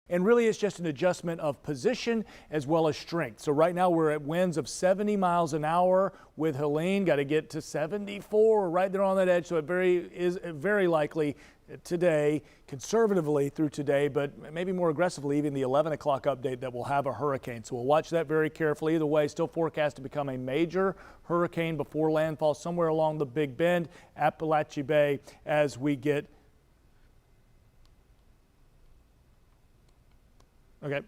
And really, it's just an adjustment of position as well as strength. So right now we're at winds of 70 miles an hour with Helene. Got to get to 74 right there on that edge. So it is very likely today, conservatively through today, but maybe more aggressively, even the 11 o'clock update, that we'll have a hurricane. So we'll watch that very carefully. Either way, still forecast to become a major hurricane before landfall somewhere along the Big Bend, Appalachia Bay as we get. Okay.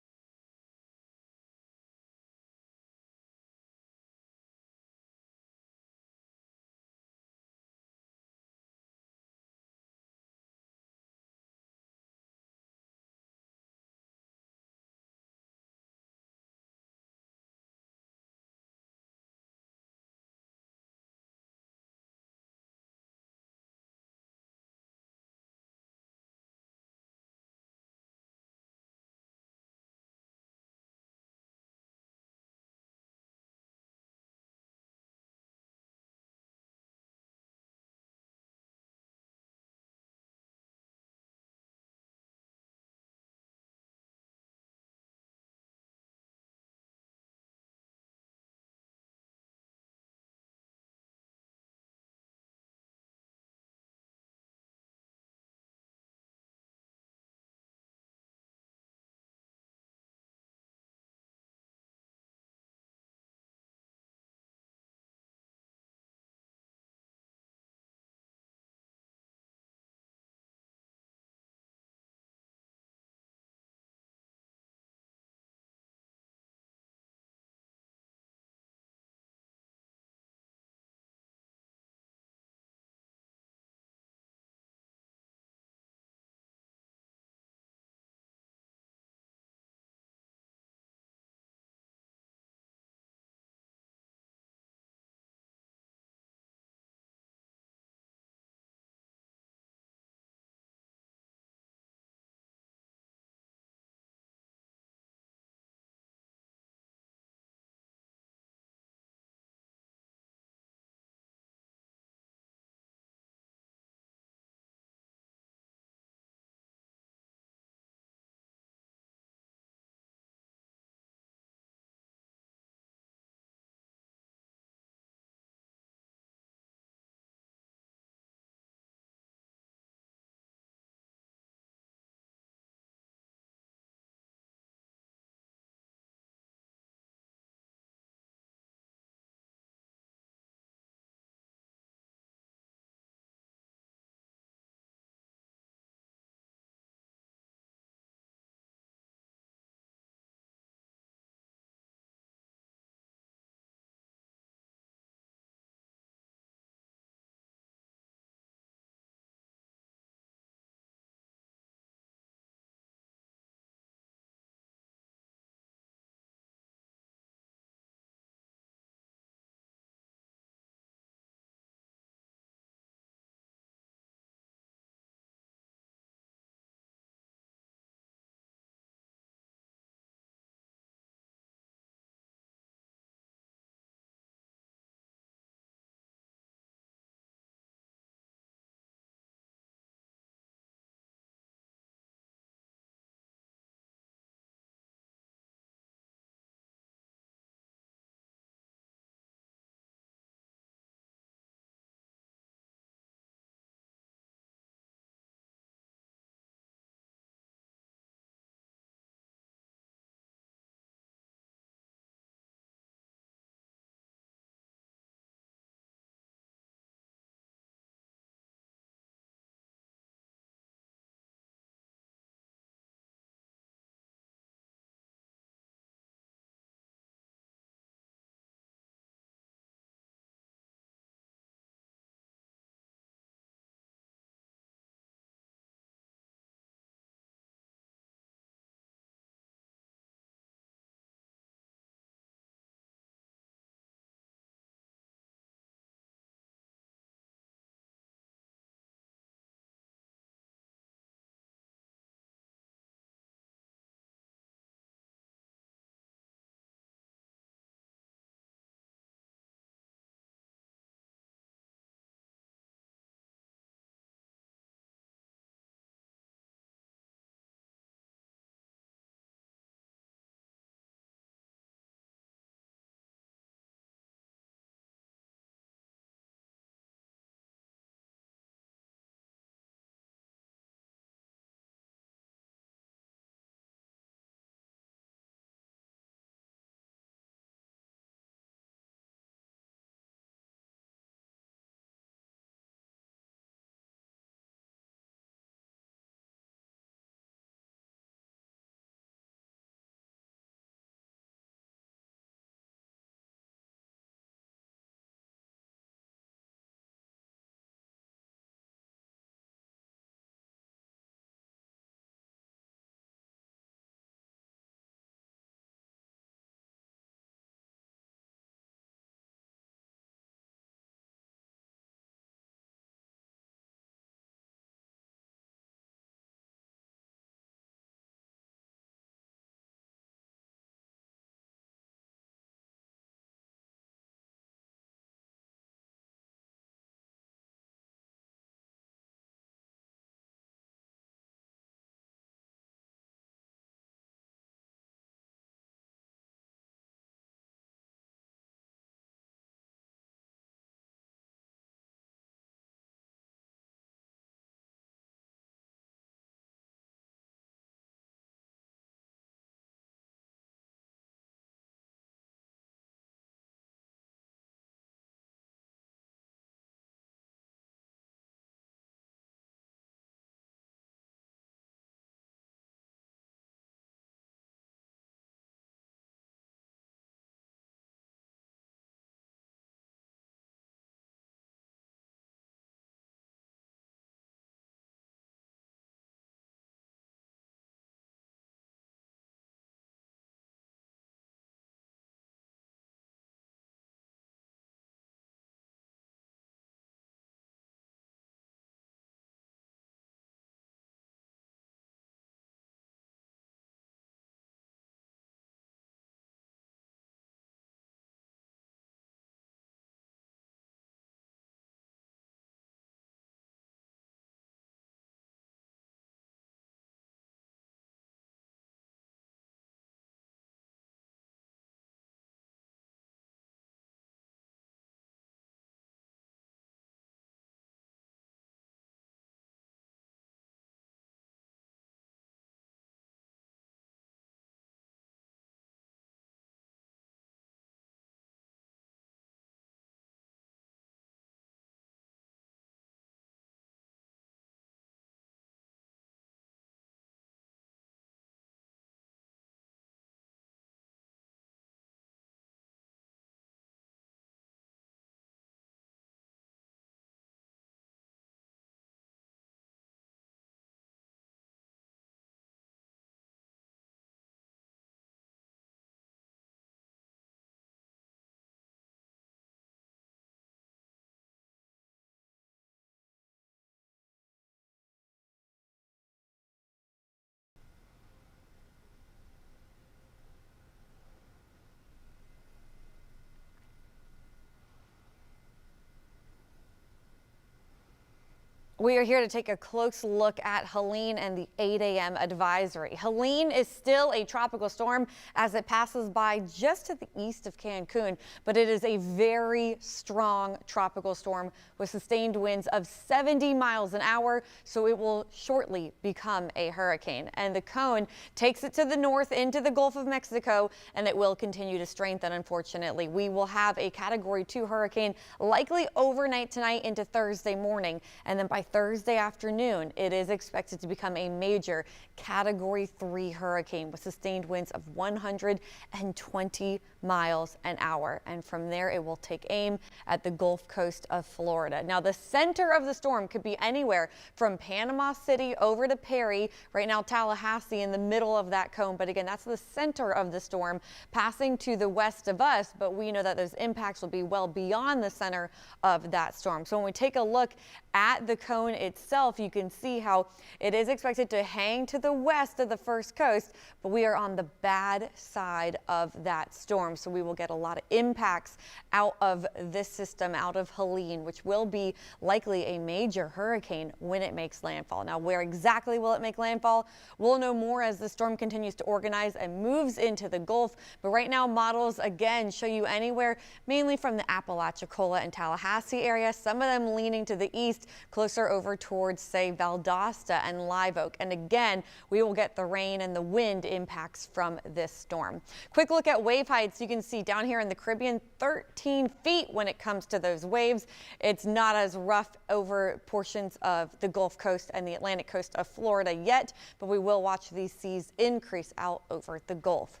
We are here to take a close look at Helene and the 8 a.m. advisory. Helene is still a tropical storm as it passes by just to the east of Cancun, but it is a very strong tropical storm with sustained winds of 70 miles an hour, so it will shortly become a hurricane. And the cone takes it to the north into the Gulf of Mexico, and it will continue to strengthen, unfortunately. We will have a Category 2 hurricane likely overnight tonight into Thursday morning, and then by Thursday afternoon, it is expected to become a major Category 3 hurricane with sustained winds of 120 miles an hour. And from there, it will take aim at the Gulf Coast of Florida. Now, the center of the storm could be anywhere from Panama City over to Perry. Right now, Tallahassee in the middle of that cone. But again, that's the center of the storm passing to the west of us. But we know that those impacts will be well beyond the center of that storm. So when we take a look at the cone itself, you can see how it is expected to hang to the west of the first coast, but we are on the bad side of that storm. So we will get a lot of impacts out of this system, out of Helene, which will be likely a major hurricane when it makes landfall. Now, where exactly will it make landfall? We'll know more as the storm continues to organize and moves into the Gulf. But right now, models again show you anywhere mainly from the Apalachicola and Tallahassee area, some of them leaning to the east, closer over towards, say, Valdosta and Live Oak. And again, we will get the rain and the wind impacts from this storm. Quick look at wave heights. You can see down here in the Caribbean, 13 feet when it comes to those waves. It's not as rough over portions of the Gulf Coast and the Atlantic coast of Florida yet, but we will watch these seas increase out over the Gulf.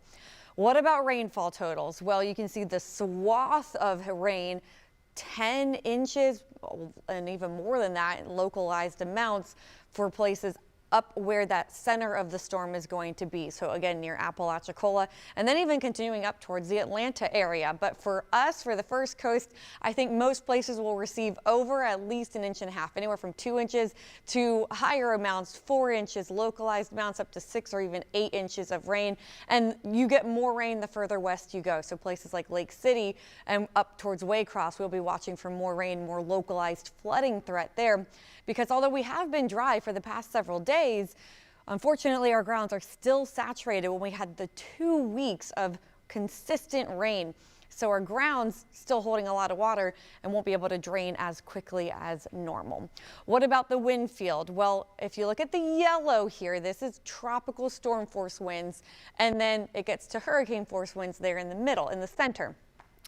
What about rainfall totals? Well, you can see the swath of rain, 10 inches and even more than that in localized amounts for places up where that center of the storm is going to be. So again, near Apalachicola, and then even continuing up towards the Atlanta area. But for us, for the first coast, I think most places will receive over at least 1.5 inches, anywhere from 2 inches to higher amounts, 4 inches, localized amounts up to 6 or even 8 inches of rain. And you get more rain the further west you go. So places like Lake City and up towards Waycross, we'll be watching for more rain, more localized flooding threat there. Because although we have been dry for the past several days, unfortunately our grounds are still saturated when we had the 2 weeks of consistent rain. So our grounds still holding a lot of water and won't be able to drain as quickly as normal. What about the wind field? Well, if you look at the yellow here, this is tropical storm force winds, and then it gets to hurricane force winds there in the middle, in the center.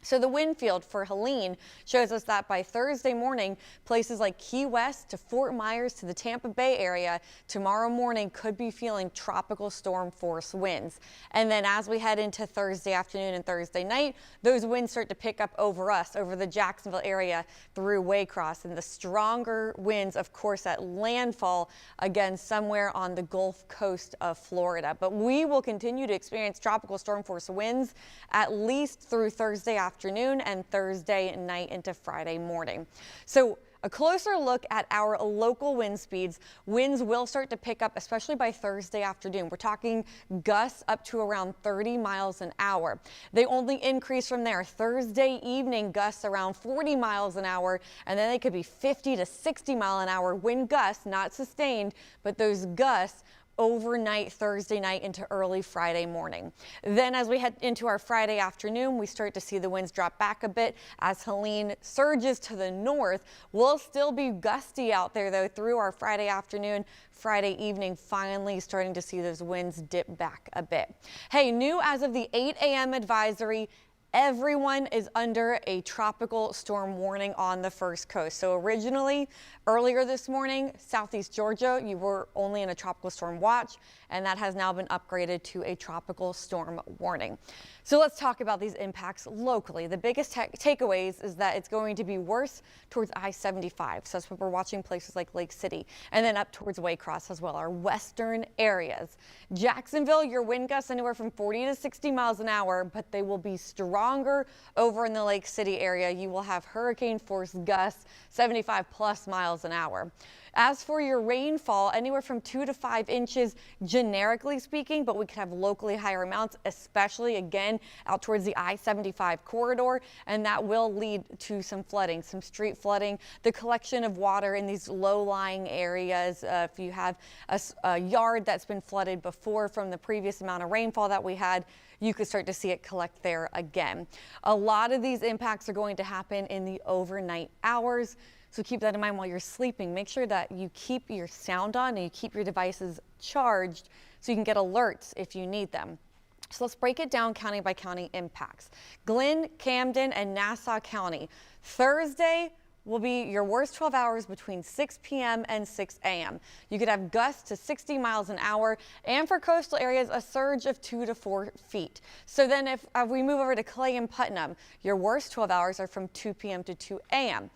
So the wind field for Helene shows us that by Thursday morning, places like Key West to Fort Myers to the Tampa Bay area tomorrow morning could be feeling tropical storm force winds. And then as we head into Thursday afternoon and Thursday night, those winds start to pick up over us, over the Jacksonville area through Waycross. And the stronger winds, of course, at landfall, again, somewhere on the Gulf Coast of Florida. But we will continue to experience tropical storm force winds at least through Thursday afternoon and Thursday night into Friday morning. So a closer look at our local wind speeds. Winds will start to pick up, especially by Thursday afternoon. We're talking gusts up to around 30 miles an hour. They only increase from there. Thursday evening, gusts around 40 miles an hour, and then they could be 50 to 60 mile an hour wind gusts, not sustained, but those gusts overnight Thursday night into early Friday morning. Then as we head into our Friday afternoon, we start to see the winds drop back a bit as Helene surges to the north. We'll still be gusty out there though through our Friday afternoon, Friday evening, finally starting to see those winds dip back a bit. Hey, new as of the 8 a.m. advisory, everyone is under a tropical storm warning on the first coast. So originally, earlier this morning, southeast Georgia, you were only in a tropical storm watch, and that has now been upgraded to a tropical storm warning. So let's talk about these impacts locally. The biggest takeaways is that it's going to be worse towards I-75. So that's what we're watching places like Lake City, and then up towards Waycross as well, our western areas. Jacksonville, your wind gusts anywhere from 40 to 60 miles an hour, but they will be strong stronger over in the Lake City area. You will have hurricane force gusts 75+ miles an hour. As for your rainfall, anywhere from 2 to 5 inches generically speaking, but we could have locally higher amounts, especially again out towards the I-75 corridor, and that will lead to some flooding, some street flooding, the collection of water in these low-lying areas. If you have a yard that's been flooded before from the previous amount of rainfall that we had, you could start to see it collect there again. A lot of these impacts are going to happen in the overnight hours. So keep that in mind while you're sleeping. Make sure that you keep your sound on and you keep your devices charged so you can get alerts if you need them. So let's break it down county by county impacts. Glenn, Camden, and Nassau County. Thursday will be your worst 12 hours between 6 p.m. and 6 a.m. You could have gusts to 60 miles an hour, and for coastal areas, a surge of 2 to 4 feet. So then if we move over to Clay and Putnam, your worst 12 hours are from 2 p.m. to 2 a.m.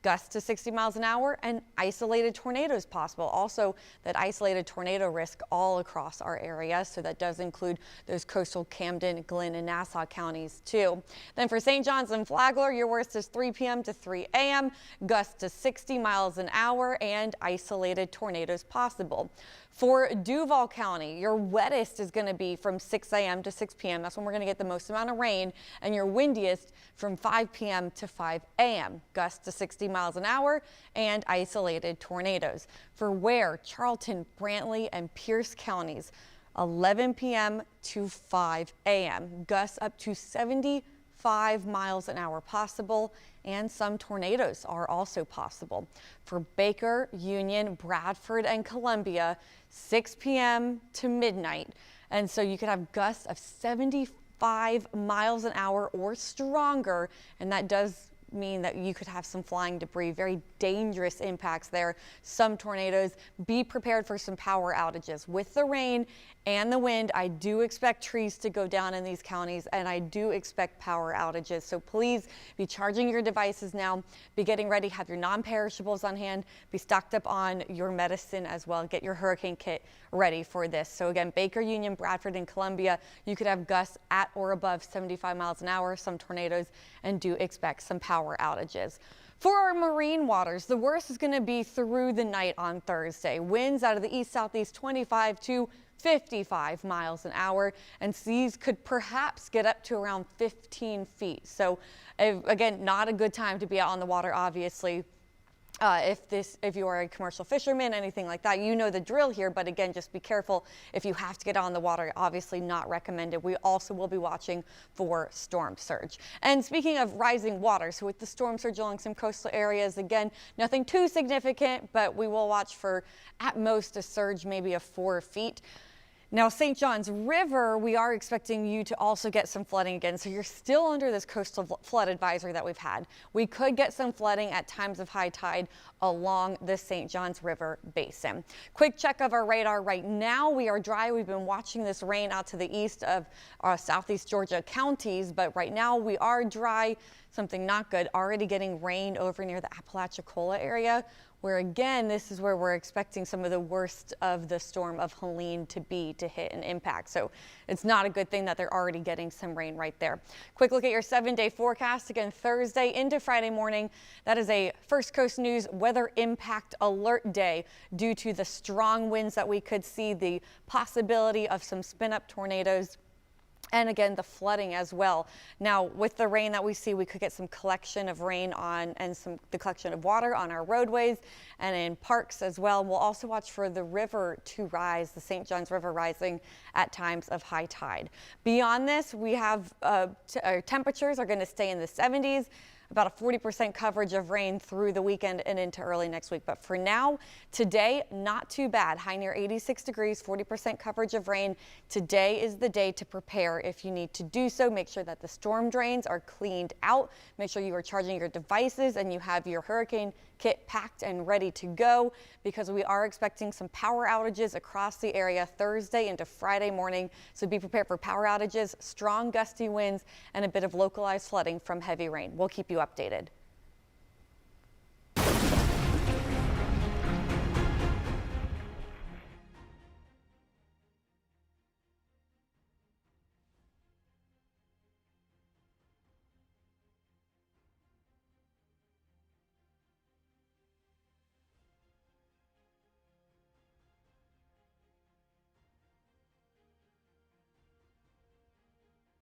Gusts to 60 miles an hour and isolated tornadoes possible. Also, that isolated tornado risk all across our area. So that does include those coastal Camden, Glenn, and Nassau counties too. Then for St. John's and Flagler, your worst is 3 p.m. to 3 a.m. Gusts to 60 miles an hour and isolated tornadoes possible. For Duval County, your wettest is going to be from 6 a.m. to 6 p.m. That's when we're going to get the most amount of rain, and your windiest from 5 p.m. to 5 a.m. Gusts to 60 miles an hour and isolated tornadoes. For Ware, Charlton, Brantley, and Pierce counties, 11 p.m. to 5 a.m. Gusts up to 75 miles an hour possible, and some tornadoes are also possible. For Baker, Union, Bradford, and Columbia, 6 p.m. to midnight. And so you could have gusts of 75 miles an hour or stronger, and that does mean that you could have some flying debris, very dangerous impacts there. Some tornadoes. Be prepared for some power outages. With the rain and the wind, I do expect trees to go down in these counties, and I do expect power outages. So please be charging your devices now, be getting ready, have your non-perishables on hand, be stocked up on your medicine as well. Get your hurricane kit ready for this. So again, Baker, Union, Bradford, and Columbia, you could have gusts at or above 75 miles an hour, some tornadoes, and do expect some power outages. For our marine waters, the worst is going to be through the night on Thursday. Winds out of the east-southeast 25 to 55 miles an hour, and seas could perhaps get up to around 15 feet. So again, not a good time to be out on the water, obviously. If you are a commercial fisherman, anything like that, you know the drill here, but again, just be careful if you have to get on the water. Obviously not recommended. We also will be watching for storm surge. And speaking of rising water, so with the storm surge along some coastal areas, again, nothing too significant, but we will watch for at most a surge maybe of 4 feet. Now, St. John's River, we are expecting you to also get some flooding again. So you're still under this coastal flood advisory that we've had. We could get some flooding at times of high tide along the St. John's River basin. Quick check of our radar right now. We are dry. We've been watching this rain out to the east of southeast Georgia counties, but right now we are dry. Something not good. Already getting rain over near the Apalachicola area, where again, this is where we're expecting some of the worst of the storm of Helene to hit and impact. So it's not a good thing that they're already getting some rain right there. Quick look at your 7-day forecast. Again, Thursday into Friday morning. That is a First Coast News weather impact alert day due to the strong winds that we could see, the possibility of some spin-up tornadoes, and again, the flooding as well. Now, with the rain that we see, we could get some collection of rain on and the collection of water on our roadways and in parks as well. We'll also watch for the river to rise, the St. John's River rising at times of high tide. Beyond this, we have our temperatures are going to stay in the 70s. About a 40% coverage of rain through the weekend and into early next week. But for now, today, not too bad. High near 86 degrees, 40% coverage of rain. Today is the day to prepare if you need to do so. Make sure that the storm drains are cleaned out. Make sure you are charging your devices and you have your hurricane kit packed and ready to go, because we are expecting some power outages across the area Thursday into Friday morning. So be prepared for power outages, strong gusty winds, and a bit of localized flooding from heavy rain. We'll keep you updated.